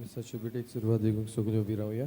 मिसाची बेटीक सुरवात देखून सगळ्यो उबी रावया.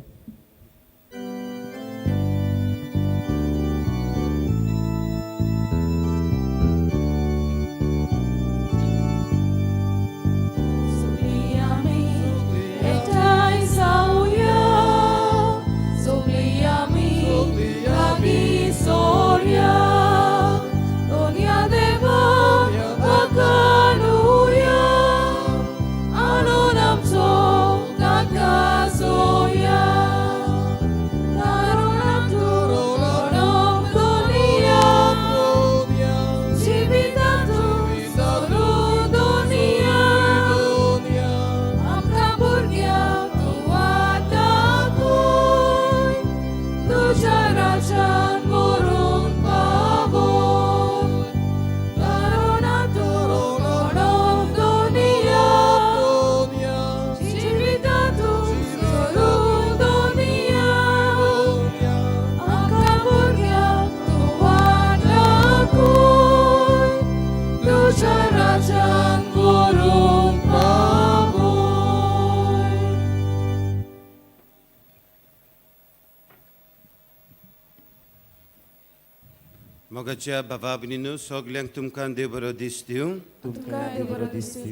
मोगाच्या बाबा भयणीनो सगल्यांक तुमकां देव बरो दीस दिवं.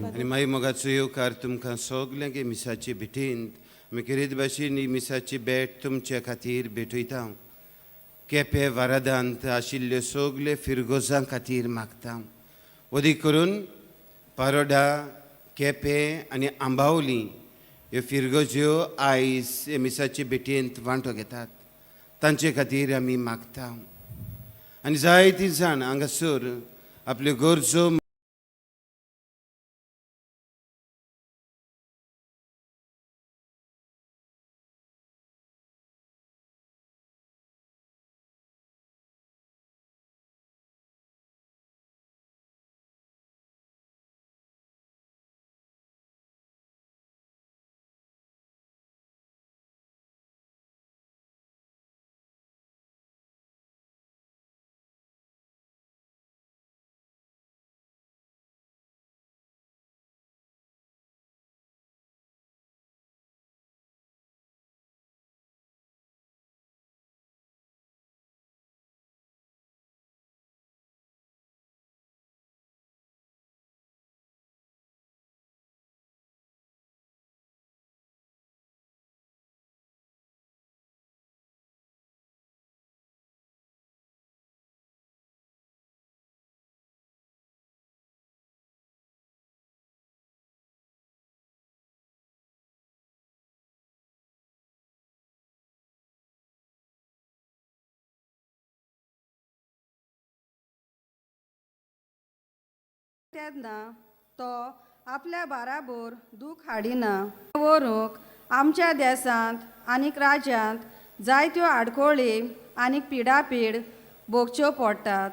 आनी मागीर मोगाचो येवकार तुमकां सगल्यांक हे मिसाची भेटींत आमी कितें भाशेन ही मिसाची भेट तुमचे खातीर भेटयता. केपें वारादांत आशिल्ल्यो सगल्यो फिरगोजां खातीर मागता. अदीक करून पारोडा, केपें आनी आंबावली ह्यो फिरगोज्यो आयज हे मिसाची भेटयेंत वांटो घेतात. तांचे खातीर आमी मागता. आनी जायतीं जाण हांगासर आपल्यो गरजो तेन्ना तो आपल्या बाराबर दूख हाडिना. व्हरूंक आमच्या देशांत आनीक राज्यांत जायत्यो आडखळी आनीक पिडापीड भोगच्यो पडटात.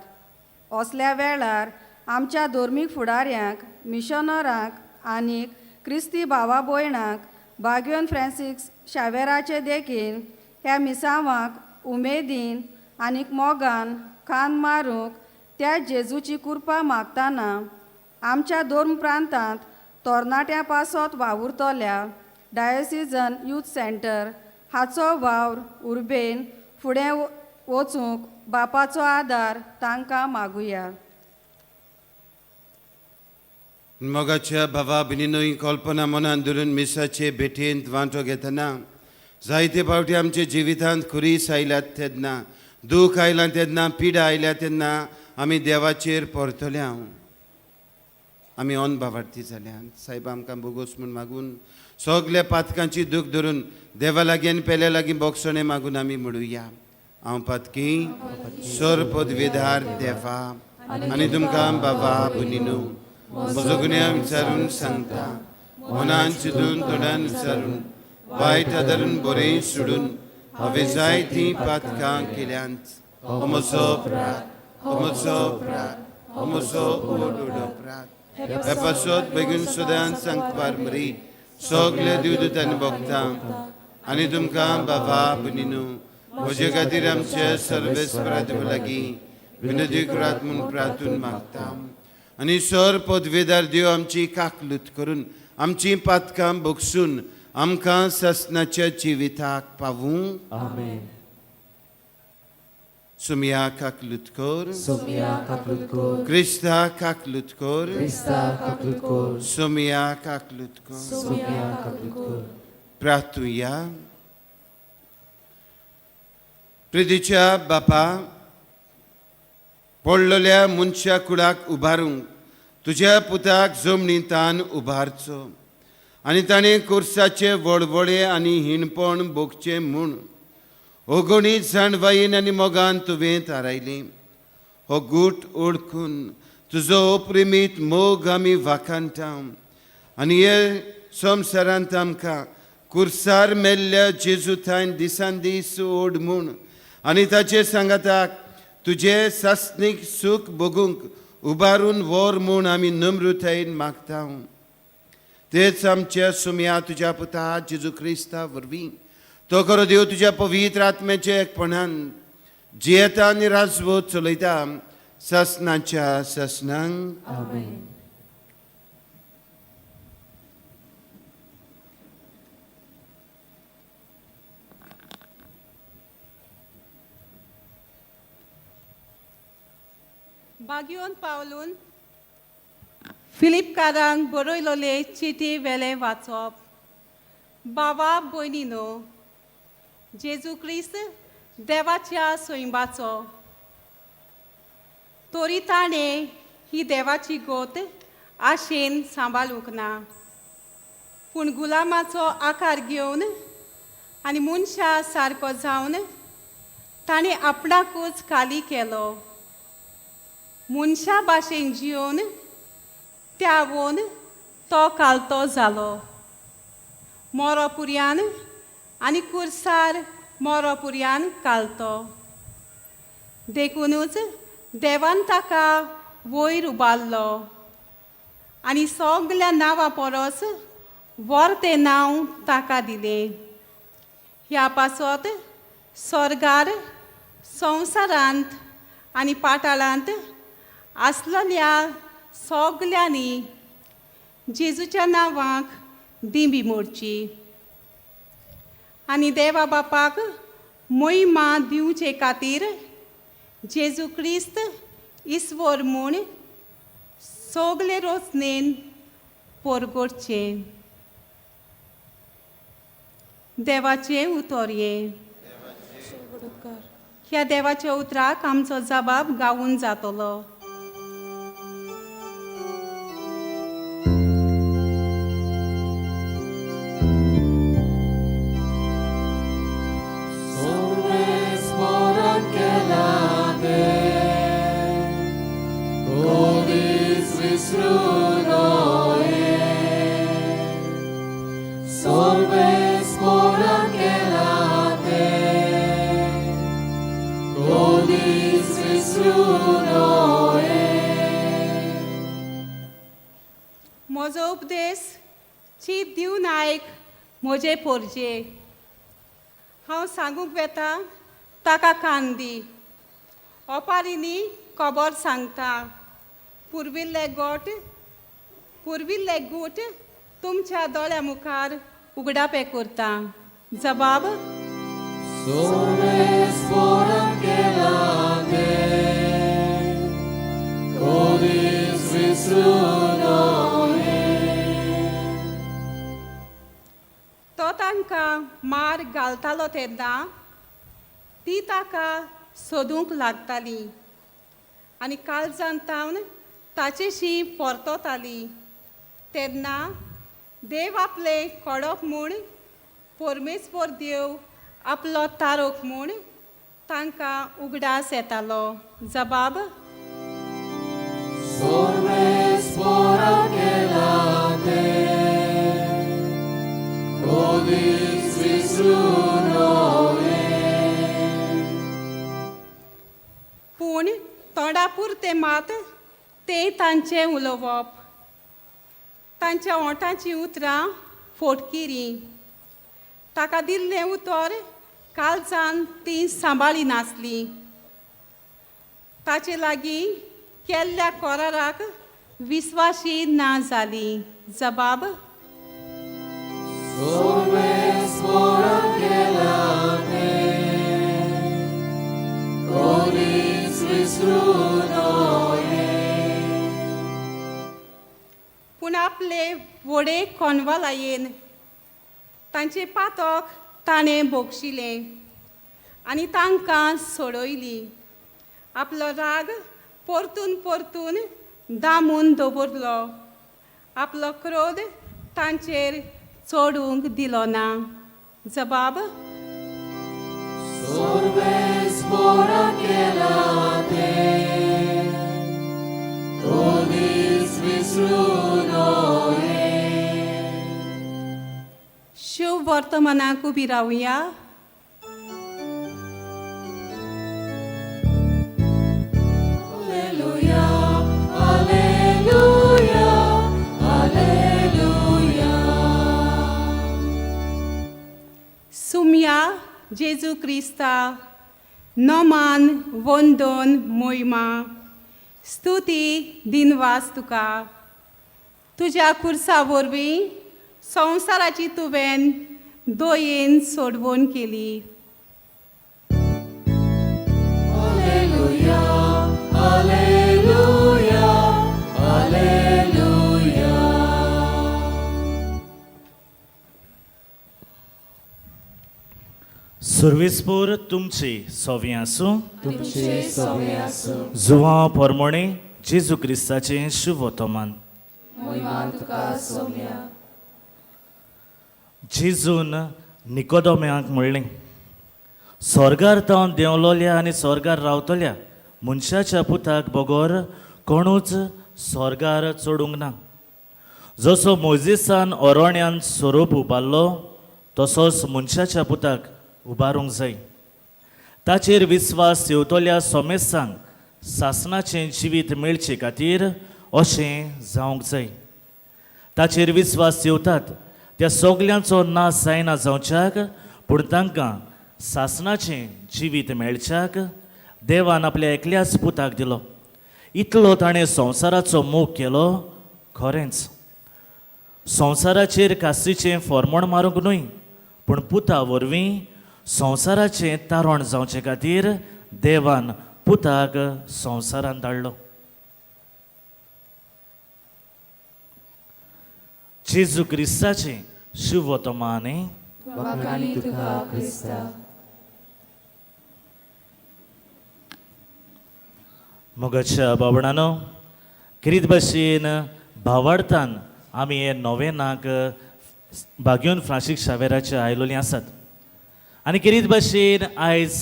असल्या वेळार आमच्या धर्मीक फुडाऱ्यांक, मिशनरांक आनीक क्रिस्ती भावा भयणांक भाग्योन फ्रांसीस शावेराचे देखीन ह्या मिसावांक उमेदीन आनीक मोगान कान मारूंक त्या जेजूची कृपा मागतना आमच्या धर्म प्रांतांत तरणाट्यां पासत वावुरतल्या डायोसिजन यूथ सेंटर हाचो वावर उर्बेन फुडें वचूंक बापाचो आदार तांकां मागुया. मोगाच्या बाबा भयणीनो ही कल्पना मनान धरून मिसाचे भेटेंत वांटो घेतना जायते फावटी आमच्या जिवितांत खुरीस आयल्यात तेन्ना, दूख आयलां तेन्ना, पिडा आयल्या तेन्ना आमी देवाचेर परतल्या. आमी अनभावार्थी जाल्यात. सायब आमकां बोगोस म्हूण मागून सगल्या पातकांची दूख धरून देवा लागीं आनी पेल्या लागीं बोगसणे मागून आमी म्हणुया. हांव पातकी सोर पदवेदार देवा आनी तुमकां बाबा भयणीनो म्हजो गुन्यांव विचारून सांगता. मनान चिंतून तोंडान विचारून वायट आदारून बरें सोडून हांवें जायतीं पातकां केल्यांत. हो म्हजो अपराध, हो म्हजो अपराध, हो म्हजो व्हड अपराध. हे पासत बेगीन सदांच सांगपार मरी सगळे दिवदूतांनी भोगता आनी तुमकां बाबा भयणीनो म्हजे खातीर आमच्या सर्वेस्परा देवा लागीं विनती करात म्हूण प्रार्थून मागता. आनी सर पदवेदार देव आमची काकलूत करून आमची पातकां भोगसून आमकां ससनाच्या जिविताक पावूंक. आमेन. सुमया काकलुतकोर, Sumia kaklutko, क्रिस्ता काकलुतकोर, Krista kaklutko, सुमया काकलुतकोर. Sumia kaklutko. प्रार्थूया. प्रिदीच्या बापा, पडलेल्या मनशा कुडाक उबारूंक तुज्या पुताक जमनींतान उबारचो आनी ताणें कोर्साचे वळवळे आनी हिणपण भोगचें म्हूण ओगोणीत जाणवायेन आनी मोगान तुवें थारायलें. हो गूट ओळखून तुजो अप्रिमीत मोग आमी वाखाणटां आनी हे संवसारांत आमकां कुर्सार मेल्ल्या जेजू थंय दिसान दीस ओड म्हूण आनी ताचे सांगाताक तुजे सासणीक सूख भोगूंक उबारून व्हर म्हूण आमी नम्रतायेन मागता. तेच आमच्या सुमया तुज्या पुता जेजू क्रिस्ता वरवीं तो करो देव तुज्या पवित्र आत्म्याचे एकपणान जियेता आनी राजवत चलयता ससनाच्या ससनांक. आमेन. बागयोन पावलून फिलिपकारांक बरयलोले चिटी वेले वाचप. बाबा भयणीनो, जेजू क्रिस्त देवाच्या सोयंबाचो तोरी ताणें ही देवाची गोत आशेन सांबाळूंक ना, पूण गुलामाचो आकार घेवन आनी मनशा सारको जावन ताणें आपणाकूच खाली केलो. मनशा भाशेन जिवन त्यावून तो कालतो जालो. मोरोपुर्यान आनी कुर्सार मोरोपुर्यान कालतो. देखूनच देवान ताका वयर उबारलो आनी सगल्या नांवां परस व्हड नांव ताका दिलें. ह्या पासत स्वर्गार, संवसारांत आनी पाताळांत आसलेल्या सगल्यांनी जेजूच्या नांवाक दिंबी मोडची आनी देवा बापाक महिमा दिवचे खातीर जेजू क्रिस्त इस्वर म्हूण सगले रोचनेन परगडचे. देवाचे उतोरये. ह्या देवाच्या उतराक आमचो जबाब गावून जातलो. म्हजो उपदेश चीत दिवन आयक म्हजे पोरजे. हांव सांगूंक वेता ताका कान दी. ओपारींनी खबर सांगता. पुर्विल्ले गूट तुमच्या दोळ्या मुखार उगडापे करता. जबाब तो तांकां मार घालतालो तेन्ना ती ताका सोदूंक लागताली आनी काळजांत तावन ताचेशी परतताली. तेन्ना देव आपले कडप म्हूण परमेश्वर देव आपलो तारोक म्हूण तांकां उगडास येतालो. जबाब पूण तोंडापुरते मात ते तांचे उलोवप. तांच्या ओंठाची उतरां फोटकिरी. ताका दिल्लें उतर काळजान ती सांबाळी नासली. ताचे लागीं केल्ल्या कराराक विस्वाशी ना जाली. जबाब पूण आपले व्हडे कोनवालायेन तांचे पातक ताणें भोगशिलें आनी तांकां सोडयली. आपलो राग परतून परतून दामून दवरलो. आपलो क्रोध तांचेर चोडूंक दिलो ना. जबाब: Sorbes bora केला ते कोणीच विसरू नये. शुभ वर्तमानाक उबी रावया. Alleluia, alleluia, alleluia. सुम्या जेजू क्रिस्ता, नमान वंदन मोहिमा, स्तुती दिनवास तुका. तुज्या खुर्सा वरवीं संवसाराची तुवें दोयेन सोडवण केली. Alleluia, alleluia, alleluia. सर्वेस्पोर तुमची सोवी आसूं. तुमचे सवे आसूं. जुवा पोरमोणे जेजू क्रिस्ताचें शुभ वर्तमान. मोहिमा तुका सोम्या. जेजून निकोदोम्याक म्हणलें, स्वर्गार तावन देंवलोल्या आनी स्वर्गार रावतल्या मनशाच्या पुताक बगोर कोणूच स्वर्गार चोडूंक ना. जसो मोजेसान ओरोण्यान स्वरूप उबारलो तसोच मनशाच्या पुताक उबारूंक जाय. ताचेर विस्वास येवतल्या सोमेसांक सासणाचें जिवीत मेळचे खातीर अशें जावंक जाय. ताचेर विस्वास येवतात त्या सगल्यांचो नाश जायना जावच्याक, पूण तांकां सासणाचें जिवीत मेळच्याक देवान आपल्या एकल्याच पुताक दिलो. इतलो ताणें संवसाराचो मोग केलो. खरेंच संवसाराचेर कास्तीचें फॉर्मण मारूंक न्हय, पूण पुता वरवीं संवसाराचें तारण जावचे खातीर देवान पुताक संवसारांत धाडलो. जेजू क्रिस्ताचें शुभ वर्तमान. वखाणी तुका क्रिस्ता. मोगाच्या बाबणानो, किरीत भाशेन भावार्थान आमी हे नोवेनाक भाग घेवन फ्रांसीस शावेराचे आयलोलीं आसात. आनी किरीत भाशेन आयज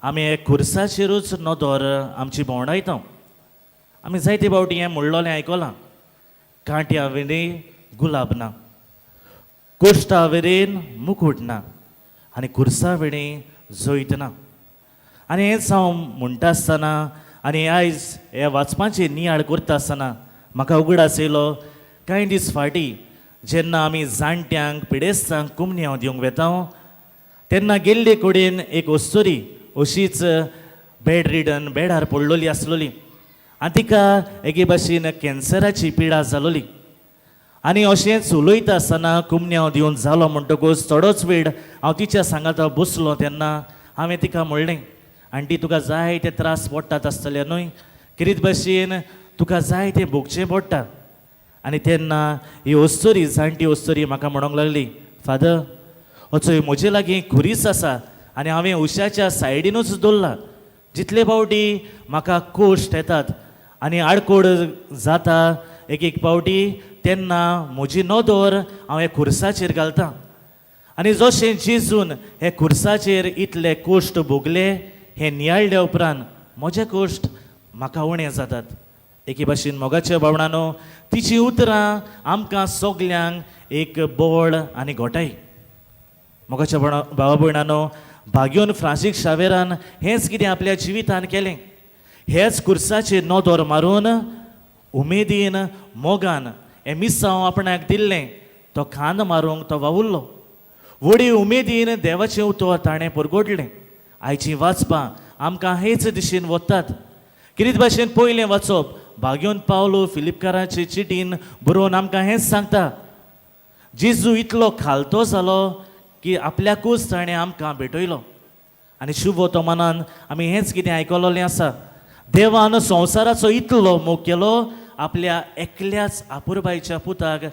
आमी हे खुर्साचेरूच नदर आमची भोंवडायता. आमी जायते फावटी हें म्हणलोलें आयकलां, कांट्या वेळी गुलाब ना, कोश्टा वेरेन मुकुट ना, आनी खुर्सा वेळी जोयत ना. आनी हेंच हांव म्हणटा आसतना आनी आयज हे वाचपाचें नियाळ करता आसतना म्हाका उगडास येयलो. कांय दीस फाटीं जेन्ना आमी जाणट्यांक पिडेस्तांक कुमन्यांव दिवंक वेता तेन्ना गेल्ले कडेन एक अस्तुरी अशीच बेड रिडन बेडार पडलोली आसलोली आनी तिका एके भाशेन कॅन्सराची पिडा जालोली. आनी अशेंच उलयता आसतना कुमन्यांव दिवन जालो म्हणटकूच थोडोच वेळ हांव तिच्या सांगाता बसलो तेन्ना हांवें तिका म्हणलें, आंटी तुका जाय ते त्रास पडटात आसतले न्हय, किरीत भाशेन तुका जाय ते भोगचें पडटा. आनी तेन्ना ही अस्तुरी जाणटी अस्तुरी म्हाका म्हणूंक लागली, फादर अचो म्हजे लागीं खुरीस आसा आनी हांवें उशाच्या सायडीनूच दवरला. जितले फावटी म्हाका कोश्ट येतात आनी आडकोड जाता एक एक फावटी तेन्ना म्हजी नदर हांव हे खुर्साचेर घालतां. आनी जशें जेजून हे खुर्साचेर इतले कोश्ट भोगले हे नियाळ्या उपरांत म्हजे कोश्ट म्हाका उणें जातात. एके भाशेन मोगाच्या भावणानो तिची उतरां आमकां सगल्यांक एक बळ आनी घोटाय. मोगाच्या भावा भयणानो, भाग्योन फ्रांसीस शावेरान हेंच कितें आपल्या जिवितान केलें. हेच खुर्साचेर नदर मारून उमेदीन मोगान हें मिसांव आपणाक दिल्लें तो खांद मारूंक तो वावुरलो. व्हडी उमेदीन देवाचें उतर ताणें परगोडलें. आयचीं वाचपां आमकां हेच दिशेन वतात. कितें भाशेन पयलें वाचप भाग्योन पावलो फिलिपकाराचे चिटीन बरोवन आमकां हेंच सांगता, जेजू इतलो खालतो जालो की आपल्याकूच ताणें आमकां भेटयलो. आनी शुभ वर्तमानान आमी हेंच कितें आयकलोलें आसा. देवान संवसाराचो इतलो मोग केलो, आपल्या एकल्याच आपुरबायच्या पुताक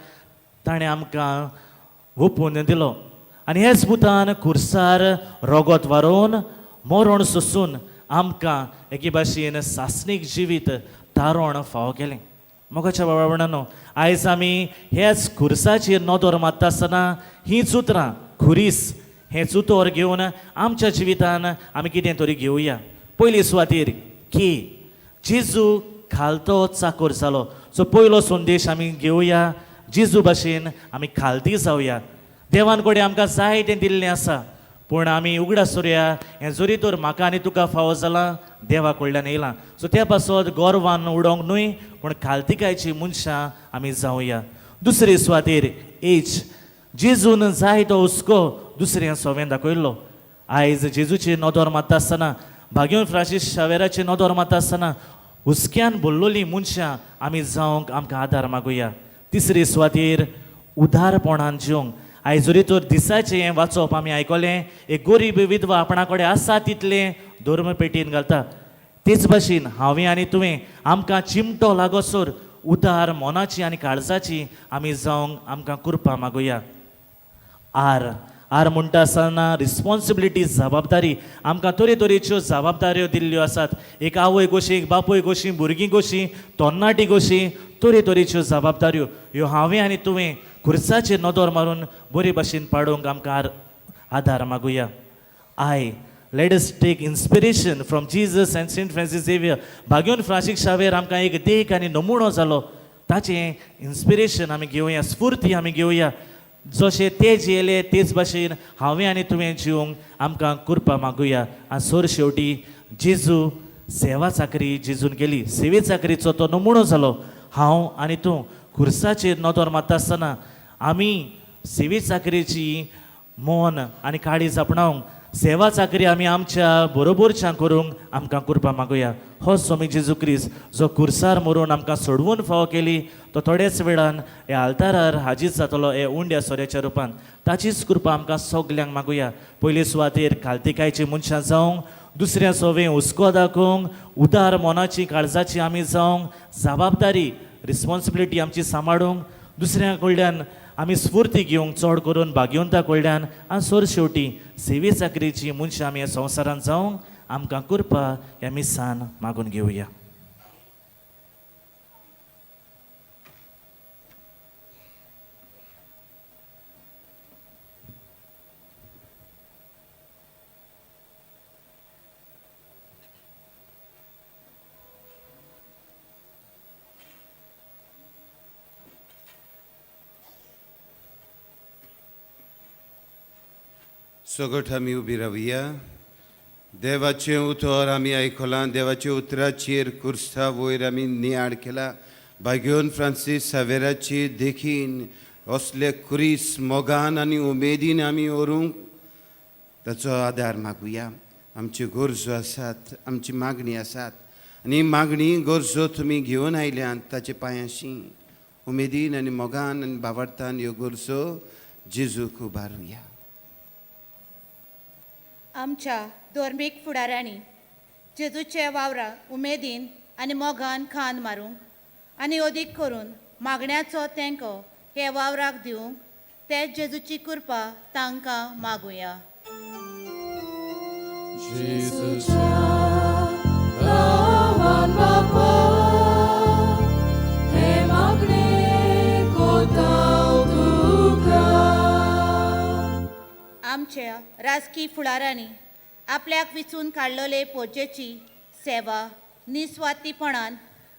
ताणें आमकां ओपून दिलो. आनी हेच पुतान खुर्सार रोगोत व्हरून मरण सोंसून आमकां एके भाशेन सासणीक जिवीत तारण फावो केलें. मोगाच्या बाबा भयणांनो, आयज आमी हेच खुर्साचेर नदर मारता आसतना हींच उतरां खुरीस हेंच उतर घेवन आमच्या जिवितान आमी कितें तरी घेवया. पयली सुवातेर की जेजू खालतो चाकोर जालो. सो पयलो संदेश आमी घेवया, जेजू भाशेन आमी खालती जावया. देवान कडेन आमकां जाय तें दिल्लें आसा, पूण आमी उगडा सोरया हें जरी तर म्हाका आनी तुका फावो जालां, देवा कडल्यान येयलां. सो त्या पासत गोरवान उडोंक न्हय, पूण खालतिकायची मनशां आमी जावया. दुसरे सुवातेर एज जेजून जाय तो हुस्को दुसऱ्या सोवें दाखयल्लो. आयज जेजूची नदर मारता आसतना, भाग्योन फ्रांसीस शावेराची नदर मारता आसतना हुस्क्यान भरलोलीं मनशां आमी जावंक आमकां आदार मागुया. तिसरे सुवातेर उदारपणान जिवंक. आयज जरी तर दिसाचें हें वाचप आमी आयकलें, एक गरीब विधवा आपणा कडेन आसा तितलें धर्म पेटयेन घालता. तेच भाशेन हांवें आनी तुवें आमकां चिमटो लागोसर उदार मोनाची आनी काळजाची आमी जावंक आमकां कृपा मागुया. आर म्हणटा आसतना रिस्पॉन्सिबिलिटी, जबाबदारी. आमकां तरेतरेच्यो जबाबदाऱ्यो दिल्ल्यो आसात. एक आवय कशी, एक बापूय कशी, भुरगीं कशी, तरणाटी कशी, तरेतरेच्यो जबाबदाऱ्यो ह्यो हांवें आनी तुवें खुर्साचेर नदर मारून बरे भाशेन पाडूंक आमकां आदार मागुया. Let us take inspiration from Jesus and Saint Francis Xavier. भाग्योन फ्रांसीस शावेर आमकां एक देख आनी नमुनो जालो. ताचें इन्स्पिरेशन आमी घेवया, स्फूर्ती आमी घेवया. जशें ते जियेले तेच भाशेन हांवें आनी तुवें जिवंक आमकां कृपा मागुया. आनी सोर शेवटी जेजू सेवा चाकरी जेजून केली. सेवे चाकरीचो तो नमुनो जालो. हांव आनी तूं खुर्साचेर नदर मारता आसतना आमी सेवे चाकरेची मोन आनी काळीज आपणावंक, सेवा चाकरी आमी आमच्या बरोबरच्यां करूंक आमकां कृपा मागुया. हो स्वामी जेजू क्रिस्त जो खुर्सार मरून आमकां सोडवून फावो केली, तो थोड्याच वेळान ह्या आल्तारार हाजीर जातलो हे उंड्या सोऱ्याच्या रुपान. ताचीच कृपा आमकां सगल्यांक मागुया. पयले सुवातेर खालतिकायची मनशां जावंक, दुसऱ्या सोवें हुस्को दाखोवंक, उदार मोनाची काळजाची आमी जावंक, जबाबदारी रिस्पॉन्सिबिलिटी आमची सांबाळूंक, दुसऱ्या कडल्यान आमी स्फूर्ती घेवंक, चड करून भाग्यवंता कडल्यान. आनी सोर शेवटी सेवे चाकरीची मनशां आमी ह्या संवसारांत जावंक आमकां कृपा ह्या मिसान मागून घेवया. सगट आमी उबी रावया. देवाचें उतर आमी आयकलां. देवाच्या उतराचेर कुर्सा वयर आमी नियाळ केला. भाग्योन फ्रांसीस शावेराची देखीन असले खुरीस मोगान आनी उमेदीन आमी व्हरूंक ताचो आदार मागुया. आमच्यो गरजो आसात, आमची मागणी आसात, आनी मागणी गरजो तुमी घेवन आयल्यात ताचे पांयाशी उमेदीन आनी मोगान आनी भावार्थान ह्यो गरजो जेजूक उबारुया. आमच्या धर्मीक फुडाऱ्यांनी जेजूचे वावराक उमेदीन आनी मोगान खान मारूंक आनी अदीक करून मागण्याचो तेंको हे वावराक दिवंक तेच जेजूची कृपा तांकां मागुया. रावान बापा, हे मागणे कोताव तुका. आमच्या राजकी फुडाऱ्यांनी आपल्याक विचून काडलेले पोजेची सेवा निस्वार्थीपणान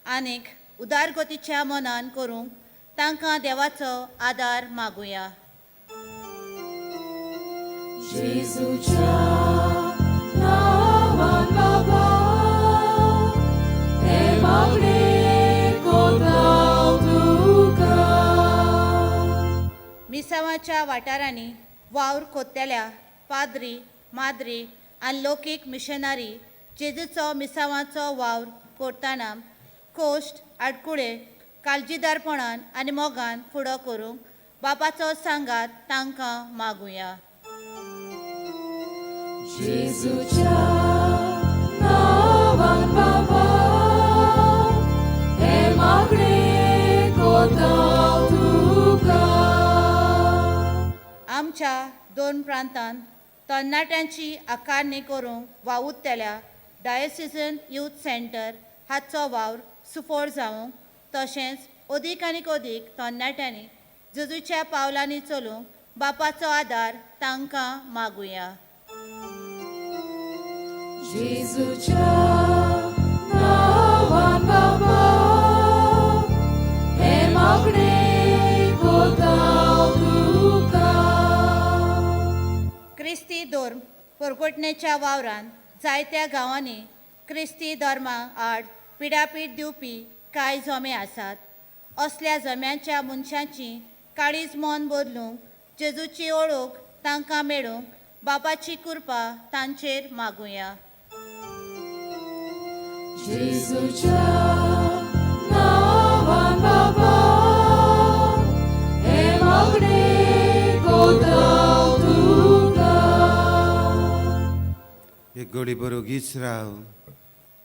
आनीक उदारगतीच्या मनान करूंक तांकां देवाचो आदार मागुया. जेजूच्या नांवान बाबा, हे मागणे कोताव तुका. मिसावाच्या वाठारांनी वावर कोत्तेल्या पाद्री, माद्री आनी लौकीक मिशनरी जेजूचो मिसावाचो वावर करतना कोश्ट आडकुळे काळजीदारपणान आनी मोगान फुडो करूंक बापाचो सांगात तांकां मागुया. जेजूच्या नांवान बाबा, आमच्या 2 प्रांतांत तरणाट्यांची आकारणी करूंक वावुरतल्या डायसिजन यूथ सेंटर हाचो वावर सुफोर जावंक तशेंच अदीक आनीक अदीक तरणाट्यांनी जेजूच्या पावलांनी चलूंक बापाचो आदार तांकां मागुया. जेजूच्या नांवान बाबा हे मागणे कोतां तुका. क्रिस्ती धर्म परगटणेच्या वावरांत जायत्या गांवांनी क्रिस्ती धर्मा आड पिडापीड दिवपी कांय जमे आसात. असल्या जम्यांच्या मनशांची काळीज मन बदलूंक जेजूची ओळख तांकां मेळूंक बापाची कृपा तांचेर मागुया. जेजूच्या नांवान बाबा हे मागणे कोतां तुका. एक घडी बरोगीच राव.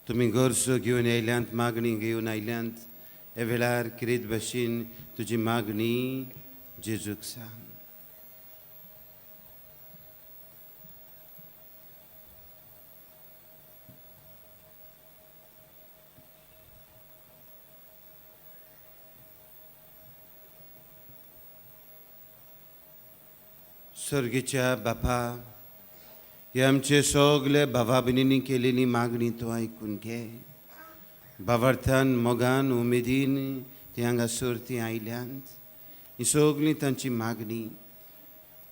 तुमी गोरसो घेवन आयल्यांत, मागणी घेवन आयल्यांत. हे वेळार किरीत भाशेन तुजी मागणी जेजूक सांग. स्वर्गीच्या बापा, हे आमचे सगळे भावा भयणींनी केलेली मागणी तूं आयकून घे. भावार्थान मोगान उमेदीन ती हांगासर ती आयल्यांत. ही सगळी तांची मागणी.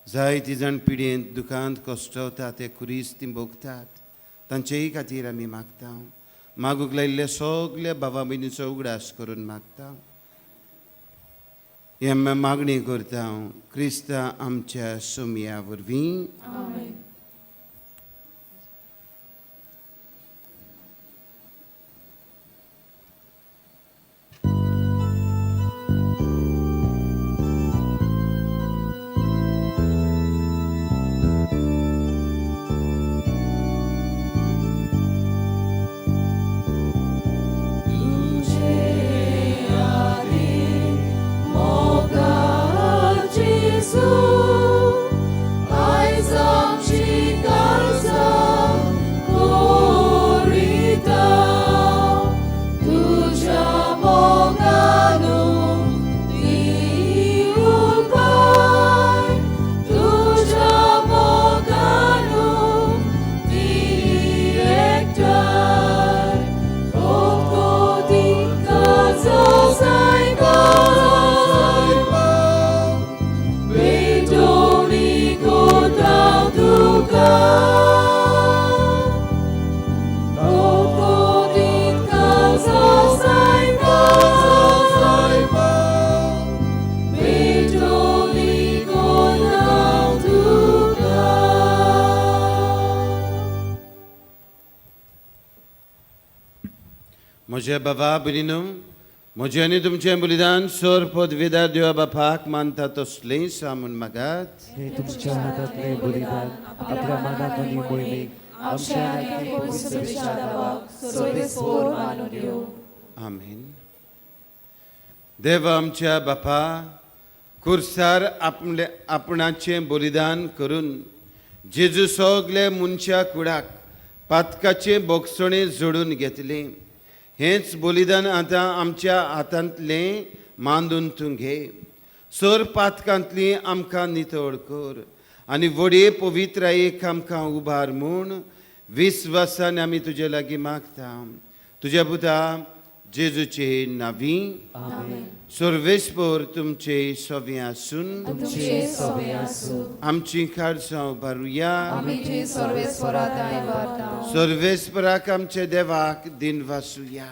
जायती जाण पिडयेंत दुखांत कश्टवतात, ते कुरीस ती भोगतात. तांचेय खातीर आमी मागता. मागूंक लायिल्ले सगळे भावा भयणीचो उगडास करून मागता. हे आमी मागणी करता क्रिस्ता आमच्या सोमया वरवीं. आमेन. म्हज्या बाबा भयणीनो, म्हजें आनी तुमचें बलिदान सोर पदवीदार देवा बापाक मानता तसलें सामून मागात. हे तुमच्या हातातले बलिदान आपल्या मनात आणि मोहिमेक आमच्या नात्याक पवित्र विचाराक सर्वेस्वर मानून घेऊ. आमीन. देव आमच्या बापा, खुर्सार आपणाचें बलिदान करून जेजू सगले मनशा कुडाक पातकाचें बोगसणें जोडून घेतलें. हेंच बलिदान आतां आमच्या हातांतलें मांडून तूं घे. सोर पातकांतली आमकां नितळ कर आनी व्हडे पवित्रायेक आमकां उबार म्हूण विस्वासान आमी तुजे लागीं मागता. तुज्या पुता जेजूचे नांवी. सर्वेस्पर तुमचे सोबे आसून आमची काळजां उबारुया. सर्वेस्पराक आमचे देवाक दिन वासुया.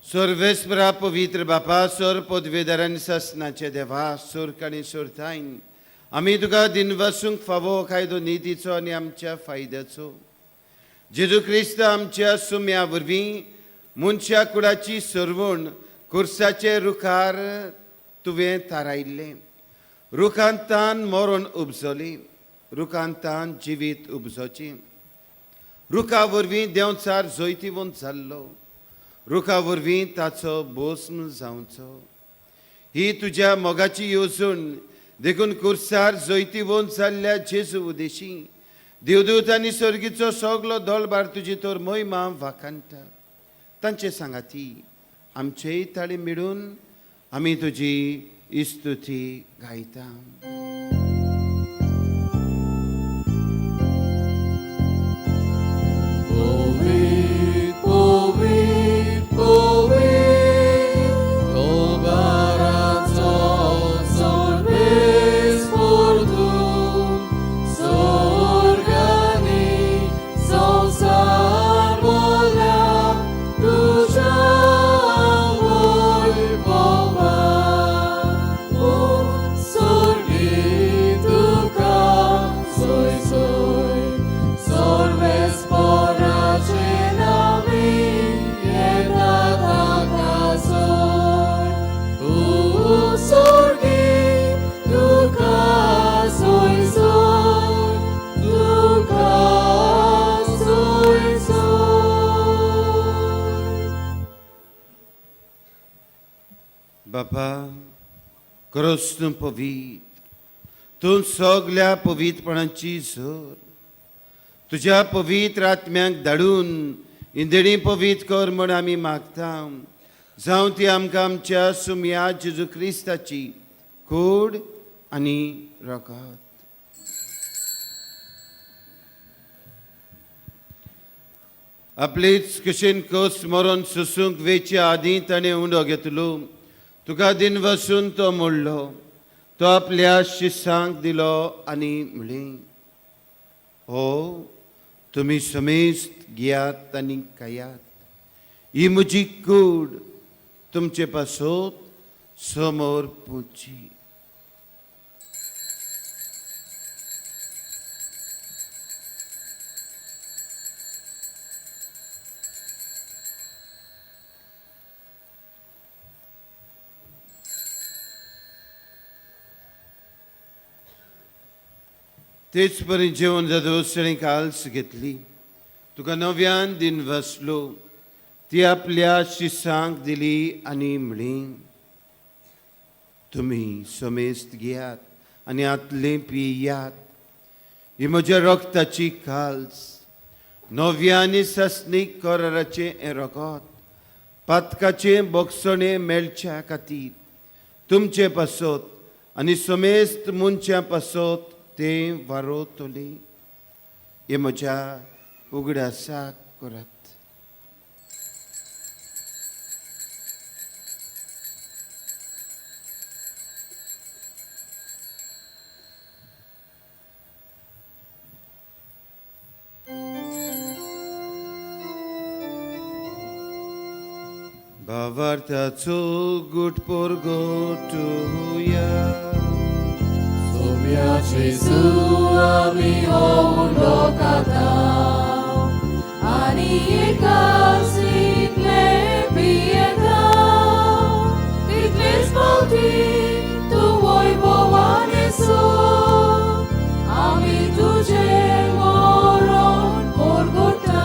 सर्वेस्परा पवित्र बापा, सोर पदवेदारांनी सासनाचे देवा, सोरकाणी सोरतायन आमी तुका दिन वासूंक फावो कायदो नितीचो आनी आमच्या फायद्याचो. जेजू क्रिस्त आमच्या सुम्या वरवीं मनशा कुळाची सरवण खुर्साचे रुखार तुवें थारायिल्लें. रुखांतान मरण उपजली, रुखांतान जिवीत उपजोची. रुखा वरवीं देंवचार जैतिवंत जाल्लो, रुखा वरवीं ताचो भस्म जावचो. ही तुझ्या मोगाची येवजण देखून कुर्सार जैती वोन चालल्या जेजू उदेशी देवदूत आनी सर्गीचो सगलो दळबार तुजी तर मोहिमा वाखाणटा. तांचे सांगाती आमचेय ताळी मिळून आमी तुजी इस्तुती गायता. Poet, poet, poet, Lobarazo, sorbes fortum, sorgani, sonsar mola, tuja voi bova, sorgi tuka, soy, sorbes poracenami, jedna taka soy, sorgi tuka, soy, tuka, soy. बापा खरोच तूं पवित्र, तूं सगल्या पवित्रपणाची झर. तुझ्या पवित्र आत्म्याक धाडून इंदणी पवित्र कर म्हण आमी मागता. जावं ती आमकां आमच्या सुमया जेजू क्रिस्ताची कूड आनी रगत. आपलीच कशेन कस मरण सुसूंक वेचे आदीं ताणें उंडो घेतलो. तुका दिन वसून तो मोडलो, तो आपल्या शिसांक दिलो आनी म्हळें, हो तुमी समेस्त घेयात आनी खायात. ही म्हजी कूड तुमचे पासत समोर पुची. तेच परी जेवण जादोस ताणें काल्स घेतली. तुका नव्यान दिन वसलो, ती आपल्या शिसांक दिली आनी म्हळें, तुमी समेस्त घेयात आनी आतलें पियात. ही म्हज्या रक्ताची काल्स, नव्यानी सस्नीक कराराचें हें रगत, पातकाचें बोगसणें मेळच्या खातीर तुमचे पासत आनी समेस्त मनशां पासत तें वारोतले. हे म्हज्या उगडासाक करात. भावार्थाचो गुटपोर गोटुया. Sovia Jesu ami houn lokata, ani ekas itle pieta, titles bauti tu voi bovaneso, ami tuje moron porgota.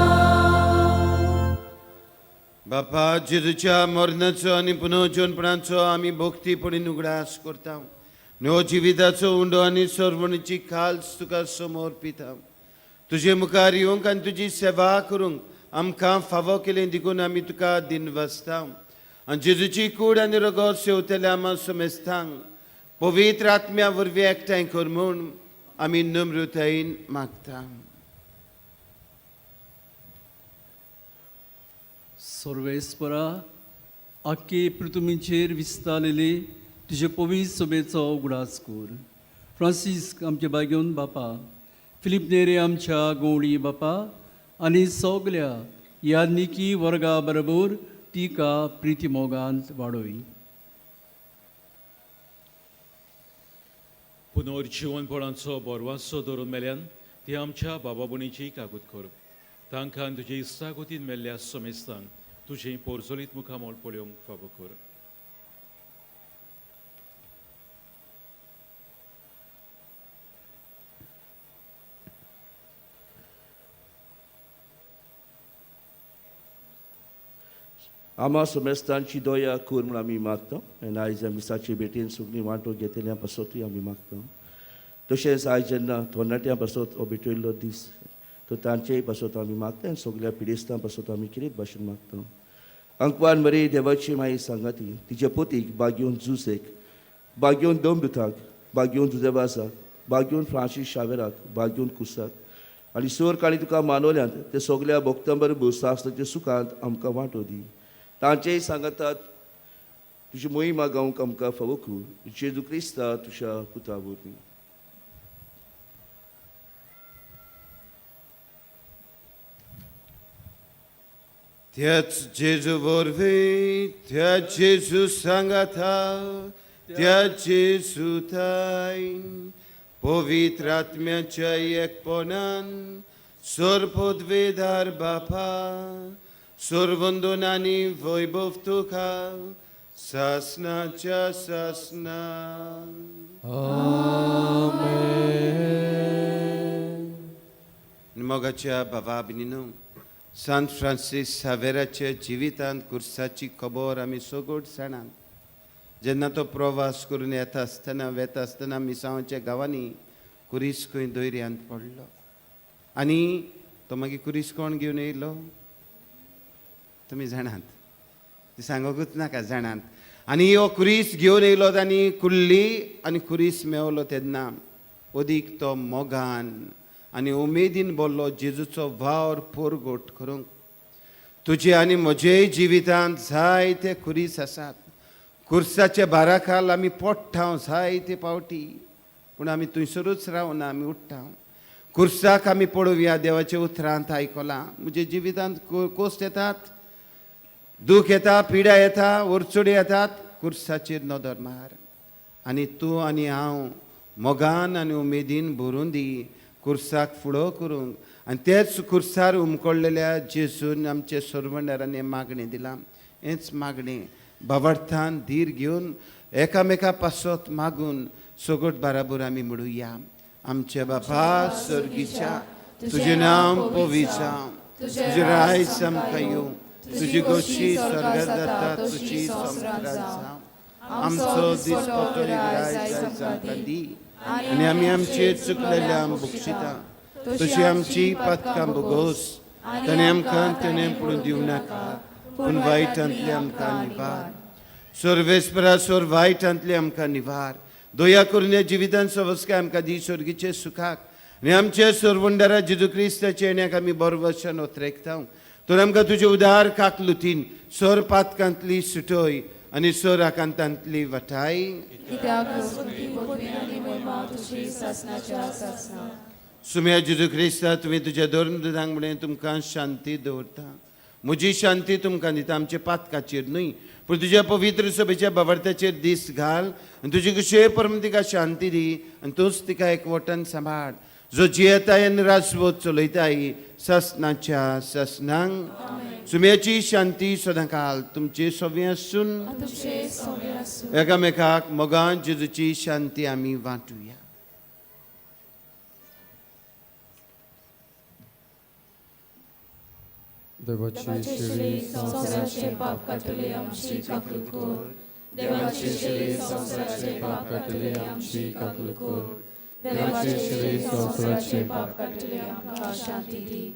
बापा जेजूच्या मरणाचो आनी पुनर्जन्मपणाचो आमी भोक्तीपणीन उगडास करता. नो जिविताचो उंडो आनी सर्वणीची खाल्स तुका समर्पिता. तुजे मुखार येवंक आनी तुजी सेवा करूंक आमकां फावो केलें देखून आमी तुका दिन वसता. आनी जेजूची कूड आनी रगत सेवतल्या आमा समेस्तांक पवित्र आत्म्या वरवीं एकठांय कर म्हूण आमी नम्रतायेन मागता. सर्वेस्परा आख्खे पृथ्वीचेर विस्तारलेली तुजे पवित्र सभेचो उगडास कर. फ्रांसीस आमचे बागेवन बापा, फिलीप नेरे आमच्या गवळी बापा आनी सगल्या याज्ञिकी वर्गा बरोबर तिका प्रिती मोगांत वाडोय. पुनर्जीवनपणाचो बोरवासो धरून मेल्यान ती आमच्या बाबा भयणीची काकूत कर. तांकां तुजे इश्टागोतीन मेल्ल्या समेस्तांक तुजें पोरजोलीत मुखामोल पळोवंक फावो कर. आम्हा सोमेस्तांची दोया कूर म्हणून आमी मागता आनी आयज मिसाचे भेटेन सगळीं वांटो घेतल्या पासतूय आमी मागता तशेंच आयज जेन्ना थोरणाट्यां पासत हो भेटयल्लो दीस तो तांचेय पासत आमी मागता आनी सगळ्या पिडेस्तां पासत आमी कितें भाशेन मागता अंकवान मरी देवाची माई सांगाती तिचे पोतीक बागयोन जुसेक बागयोन दोमदुताक बागयोन जुदेवासाक बागयोन फ्रांसीस शावेराक बागयोन कुसाक आनी सोर काळी तुका मानवल्यांत ते सगळ्या भक्तां बरोबर सासणाच्या सुखांत आमकां वांटो दी तांचेय सांगतात तुजी मोहीमा गावंक आमकां फावोकू जेजू क्रिस्ता तुज्या पुता वरवीं त्याच जेजू वरवीं त्या जेजू सांगाता त्या जेजू थायन पवित्र आत्म्याच्या एकपणान सोरपोदवेदार बापा सोरवंदनानी वैभव तुका सासनाच्या सासना मोगाच्या बाबा बिनिनो सांत फ्रांसीस सावेराच्या जिवितांत कुर्साची खबर आमी सोगोड जाणात जेन्ना तो प्रवास करून येता आसतना वेता आसतना मिसांवाच्या गांवांनी कुरीस खंय दोयऱ्यांत पडलो आनी तो मागीर कुरीस कोण घेवन येयलो तुमी जाणात ती सांगोकूच नाका जाणात आनी हो कुरीस घेवन येयलो आनी कुल्ली आनी कुरीस मेवलो तेन्ना ओदीक तो मोगान आनी उमेदीन बोल्लो जेजूचो वावर पोरगोट करूंक तुजे आनी म्हजेय जिवितांत जायते कुरीस आसात कुर्साचे बाराखाल आमी पोट्टाव जायते पावटी पूण आमी थंयसरूच रावना आमी उठ्ठाव कुर्साक आमी पळोवया देवाच्या उतरांत आयकलां म्हजे जिवितांत कोस्ट येतात दूख येता पिडा येता ओरचोडी येतात कुर्साचेर नदर मार आनी तूं आनी हांव मोगान आनी उमेदीन भरून दी कुर्साक फुडो करूंक आनी तेच कुर्सार उमकोळलेल्या जेजून आमचे सोरवंडारांनी मागणी दिलां हेंच मागणी बाबर्थान धीर घेवन एकामेका पासत मागून सोगोट बाराबर आमी म्हणुया आमचे बापा सर्गीच्या तुजें नांव पवित्र जावं तुजें रायज आमकां येवं तुजी गोशी स्वर्गांत जाता तुजी संस्कार जावं आमचो दिसपटली रायज आमकां दी आनी आमी आमचेर चुकलेल्यांक बक्षिता तशी आमची पातकां भोगोस ताणें आमकां तेणें पडून दिवं नाका पूण वायटांतले आमकां निवार सर्वेस्परा सोर वायटांतले आमकां निवार दोया करून ह्या जिवितांत सवस्काय आमकां दी सर्गीचे सुखाक आनी आमचे सोरवंडारा जेजू क्रिस्ताच्या येण्याक आमी बरो वचन ओतरेकता तर आमकां तुजे उदार काकलुतीन सोर पातकांतली सुटोय आनी सोर आकांतांतली वटाय सुम्या जेजू क्रिस्ता तुमी तुज्या धर्मदूतांक म्हणें तुमकां शांती दवरता म्हजी शांती तुमकां दिता आमचे पातकाचेर न्हय पूण तुज्या पवित्र सभेच्या बाबर्थाचेर दीस घाल आनी तुजी कुशे परम तिका शांती दी आनी तूंच तिका एकवटान सांबाळ जो जियेताय आनी राजवत चलयताय ससनाच्या ससनांक सुम्याची शांती सदांकाल तुमचे सव्य आसून एकामेकाक मोगान जेजूची शांती आमी वांटुया देवाची शिरी संसाराचे पाप काटले आमची काकूल कर देवाची शिरी संसाराचे पाप काटले आमची काकूल कर देवाची शिरी संसाराचे पाप काटले आमकां शांती दी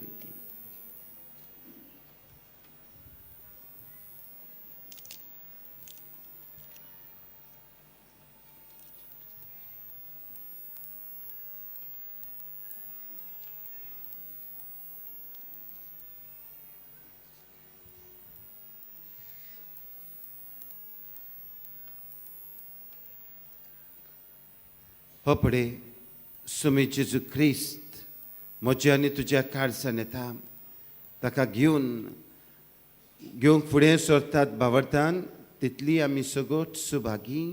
हो फुडें सुमी जेजू क्रिस्त म्हज्या आनी तुज्या काळजान येता ताका घेवंक फुडें सरतात बावरतान तितली आमी सगोट सुभागी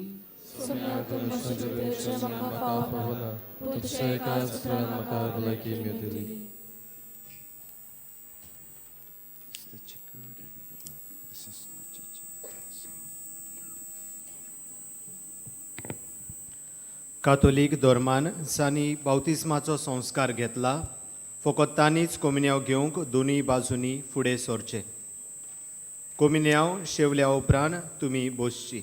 कातोलीक धर्मान जांणी बावतिस्माचो संस्कार घेतला फकत तांनीच कोमन्याव घेवंक दोनूय बाजूंनी फुडें सरचें कोमिन्यांव शेवल्या उपरांत तुमी बसची.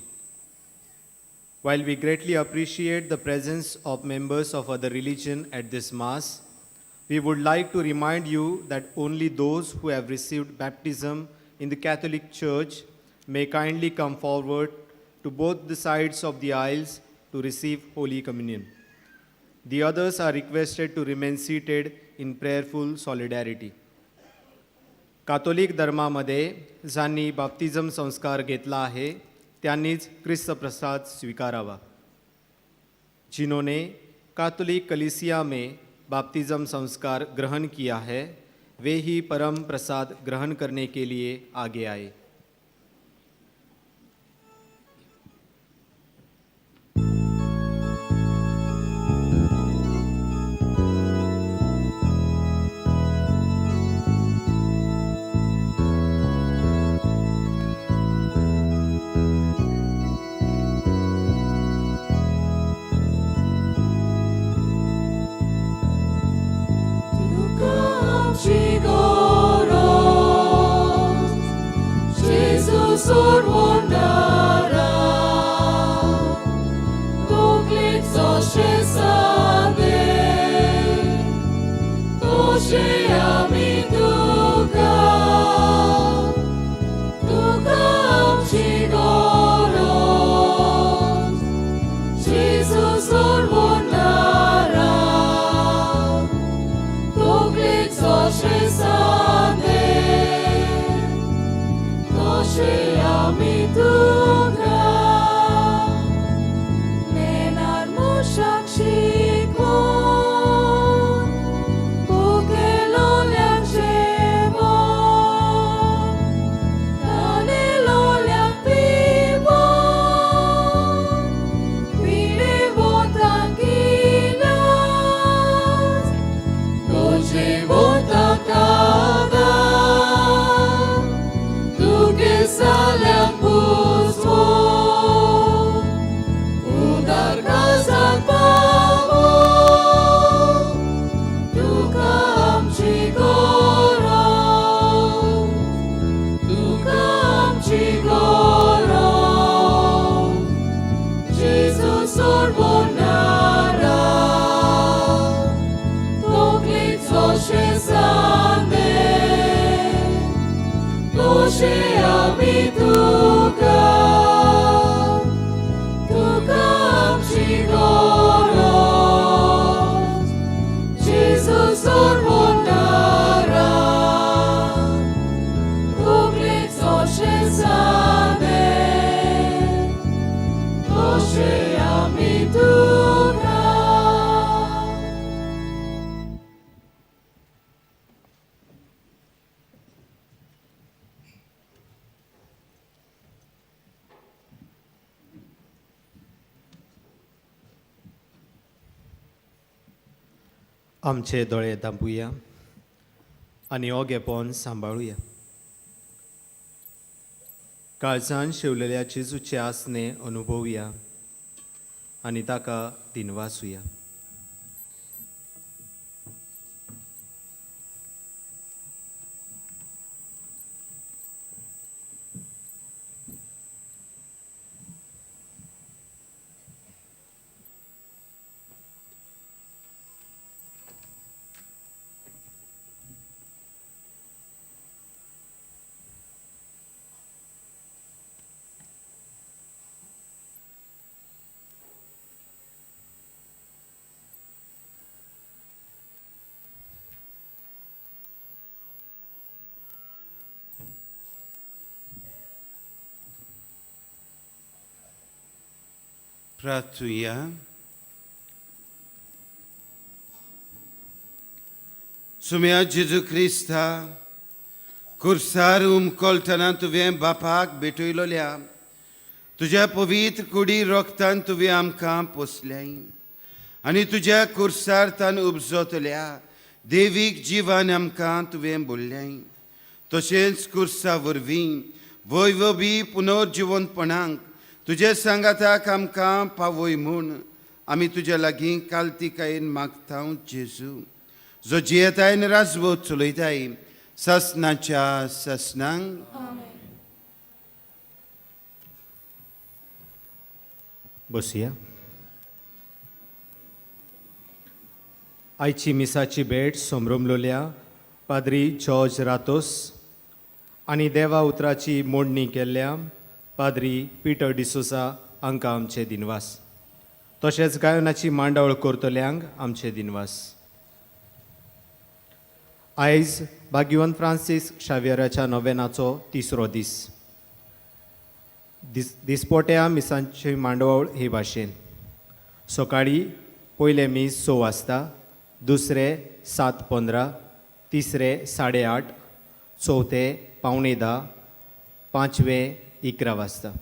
While we greatly appreciate the presence of members of other religion at this Mass, we would like to remind you that only those who have received baptism in the Catholic Church may kindly come forward to both the sides of the aisles to receive Holy Communion. The others are requested to remain seated in prayerful solidarity. कातोलिक धर्मामध्ये ज्यांनी बाप्तिझम संस्कार घेतला आहे त्यांनीच ख्रिस्त प्रसाद स्वीकारावा. जिन्होंने कातोलिक कलीसिया में बाप्तिज़म संस्कार ग्रहण किया है वे ही परम प्रसाद ग्रहण करने के लिए आगे आए. आमचे दोळे धांपूया आनी ओगेपण सांबाळुया. काळजान शिवलेल्या जेजूचे आसने अनुभवुया आनी ताका दिनवासुया. प्रार्थुया. सुम्या जेजू क्रिस्ता कुर्सार उमकोलतना तुवें बापाक भेटयलोल्या तुज्या पवित्र कुडी रोगतान तुवें आमकां पोसल्याय आनी तुज्या कुर्सार तान उपजतल्या देवीक जिवान आमकां तुवें बोल्ल्याय. तशेंच कुर्सा वरवीं वैभवी पुनर्जिवनपणांक तुजे सांगाताक आमकां पावय म्हूण आमी तुज्या लागीं काल्तिकायेन मागता जेजू, जो जियेतायन राजवट चलयताय ससनाच्या ससनांक. बसूया. आयची मिसाची भेट सोमरमलोल्या पाद्री जॉर्ज रातोस आनी देवा उतराची मोडणी केल्ल्या पाद्री पिटर डिसोसा हांकां आमचे दिनवास. तशेंच गायनाची मांडावळ करतल्यांक आमचे दिनवास. आयज भाग्यवंत फ्रांसीस शावेराच्या नोवेनाचो 3रो दीस. दिसपोट्या मिसांची मांडावळ हे भाशेन. सकाळीं पयले मीस 6 वाजता, दुसरे 7:15, तिसरे 8:30, चवथे 9:45, पांचवे 11 वाजता.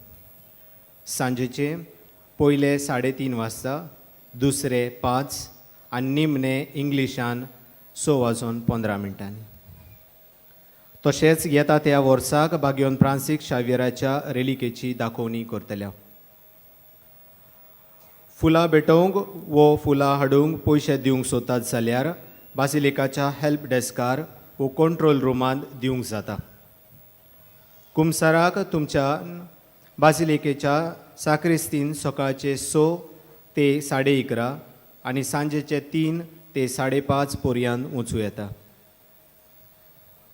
सांजेचे पयले 3:30 वाजता, दुसरे 5 आनी निमणे इंग्लिशान 6:15. तशेंच येता त्या वर्साक भाग्यवंत फ्रांसीस शावेराच्या रेलिकेची दाखोवणी करतल्या. फुलां भेटोवंक वो फुलां हाडूंक पयशे दिवंक सोदतात जाल्यार बासिलिकाच्या हेल्प डेस्कार वो कंट्रोल रुमांत दिवंक जाता. कुमसाराक तुमच्या बासिलिकेच्या साक्रिस्तीन सकाळचे 6 ते 11:30 आनी सांजेचे 3 ते 5:30 पर्यंत वचूं येता.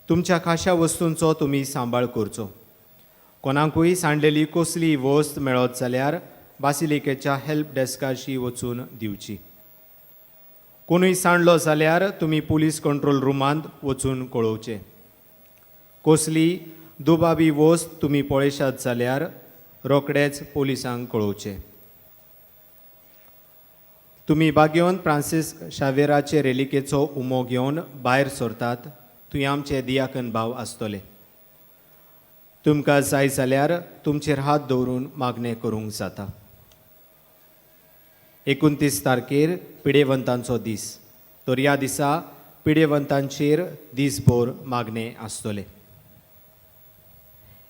तुमच्या खाशा वस्तूंचो तुमी सांबाळ करचो. कोणाकूय सांडलेली कसलीय वस्त मेळत जाल्यार बासिलिकेच्या हेल्प डेस्काशी वचून दिवची. कोणूय सांडलो जाल्यार तुमी पुलीस कंट्रोल रुमांत वचून कळोवचें. कसली दुबावी वस्त तुमी पळयशात जाल्यार रोखडेच पुलिसांक कळोवचें. तुमी भाग्यवंत फ्रांसीस शावेराचे रेलिकेचो उमो घेवन भायर सरतात थंय आमचे दियाकन भाव आसतले. तुमकां जाय जाल्यार तुमचेर हात दवरून मागणें करूंक जाता. 29 तारखेर पिडेवंतांचो दीस. तर ह्या दिसा पिडेवंतांचेर दीसभर मागणें आसतलें.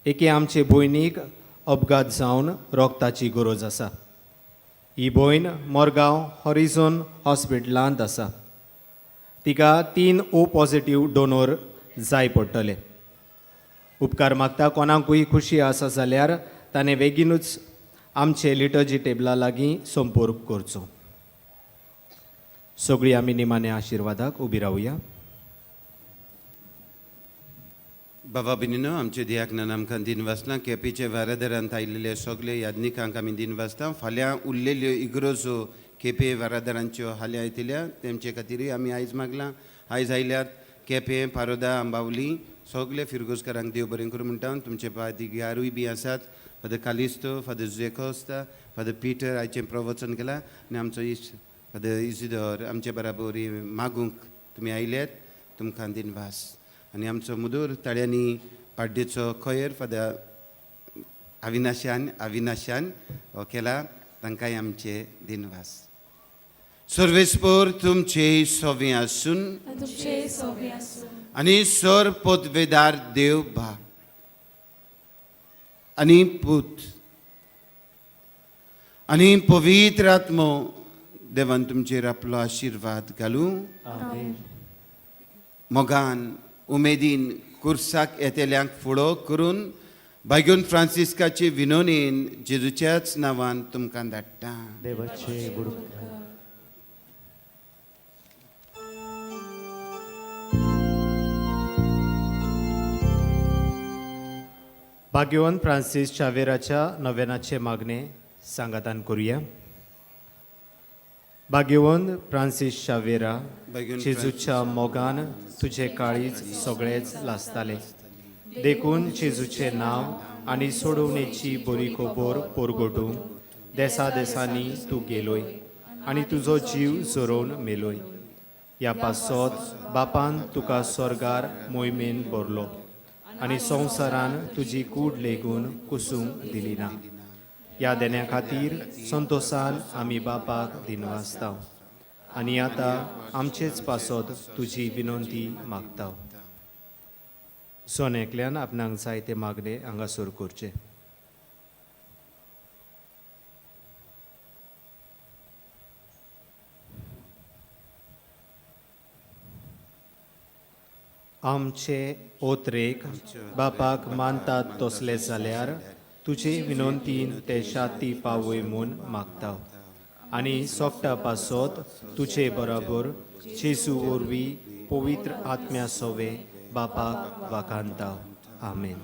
एके आमचे भयणीक अपघात जावन रोगताची गरज आसा. ही भयण मोरगांव हॉरिझॉन हॉस्पिटलांत आसा. तिका 3 O पॉझिटिव्ह डोनर जाय पडटले. उपकार मागता कोणाकूय खुशी आसा जाल्यार ताणें बेगीनूच आमचे लिटर्जी टेबला लागीं संपर्क करचो. सगळीं आमी निमाण्या आशिर्वादाक उबी रावया. बाबा बिनिनो आमचे दियाकनान आमकां दिनवासना केपेचे वारादारांत आयिल्ले सगळे यादनिकांक आमी दिनवासता. फाल्यां उरलेल्यो इगरोजो केपे वारादारांच्यो हाल्या येतल्या तेमचे खातीर आमी आयज मागलां. आयज आयल्यात केपें, पारोदा, आंबावली सगळे फिरगोजकारांक देव बरें करूं म्हणटा. तुमचे पाद्रीगारूय बी आसात. फादर कालिस्तो, फादर जेकोस्ता, फादर पिटर आयचें प्रवचन केलां आनी आमचो इश्ट फादर इजिदोर आमचे बराबर मागूंक तुमी आयल्यात. तुमकां दिनवास. आनी आमचो मुदूर ताळ्यांनी पाड्डेचो खोयर फादर अविनाशान हो केला. तांकांय आमचे दिनवास. सर्वेस्पोर तुमचे सोवे आसून आनी सर पोतवेदार देव बाप आनी पूत आनी पवित्र आत्मो देवान तुमचेर आपलो आशिर्वाद घालूं. मोगान उमेदीन कुर्साक येतेल्यांक फुडो करून भाग्यवंत फ्रांसिस्काचे विनोनेन जेजूच्याच नांवान तुमकां धाडटा. देवाचे भाग्यवंत फ्रांसीस शावेराच्या नोवेनाचे मागणे सांगातान करूया. भाग्यवंत फ्रांसीस शावेरा, जेजूच्या मोगान तुझे काळीज सगळेच लासताले. देखून जेजूचे नांव आनी सोडवणेची बरी खबर परगटूंक देसा देसांनी तूं गेलोय आनी तुजो जीव जोरोवन मेलोय. ह्या पासत बापान तुका स्वर्गार मोहिमेन भरलो आनी संवसारान तुजी कूड लेगून कुसूंक दिली ना. ह्या देण्या खातीर संतोशान आमी बापाक दिनवासता आनी आतां आमचेच पासत तुजी विनंती मागता. सोनेकल्यान आपणाक जाय ते मागणे हांगासर करचे. आमचे ओत्रेक बापाक मानतात तसले जाल्यार तुझे विनंतीन ते शाती पावय म्हूण मागता आनी सोपटा पासत तुझे बरोबर जेजू वरवीं पवित्र आत्म्या सोवे बापाक वाखाणता आमेन.